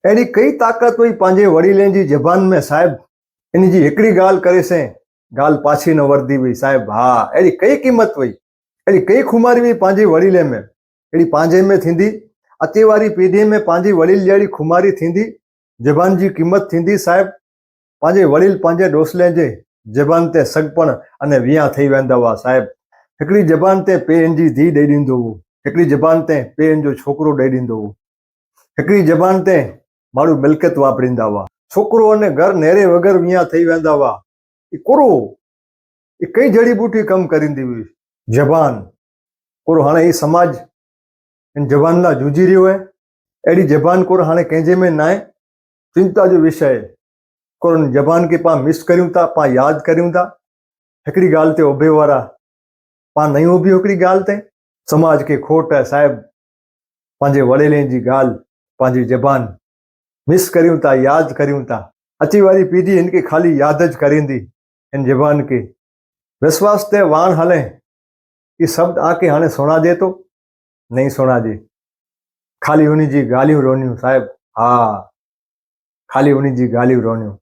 एड़ी कई ताकत हुई पांजे वडीलें जी जबान में साहिब। इन जी हिकड़ी गाल करे से गाल पाछी न वर्दी हुई साहिब। हाँ, एड़ी कई कीमत हुई, एड़ी कई खुमारी हुई पांजे वडीले में, एड़ी पांजे में थींदी। अचे वारी पीढ़ी में पांजी वडील जड़ी खुमारी थींदी, जबान जी कीमत थींदी साहिब। पांजे वडील पांजे डोसले जे जबान ते सगपण अने विया थई वेंदा हुआ साहिब। हिकड़ी जबान ते पेन जी धी ॾेई ॾींदो हो, हिकड़ी जबान ते पेन जो छोकरो ॾेई ॾींदो हो, हिकड़ी जबान ते माण्हू मिल्कियत वापरींदा हुआ। छोकरो अने घर नेरे वगर विया थई वेंदा हुआ। कुरो कई जड़ी बूटी कम करींदी हुई जबान। कुरो हाणे ही समाज इन जबान ला जूझी रहियो है। एड़ी जबान कुरो हाणे कंहिंजे में न आहे। चिंता जो विषय है। कुरो जबान के पा मिस करियूं था, पा याद करियूं था। हिकड़ी गाल ते उभे वारा पा नहीं उभी हिकड़ी गाल ते। समाज के खोट है साहिब, पंहिंजे वडेलें जी गाल, पंहिंजी जबान मिस करियूं था, याद करियूं था। अची वारी पीढ़ी इनके खाली याद ज करींदी इन जबान के। विश्वास ते वाण हले ये शब्द आके हाणे सुना दे तो नहीं सुना जे। खाली उन्हीं जी गालियूं रोनियूं साहिब। हाँ, खाली उन्हीं जी गालियूं रोनियूं।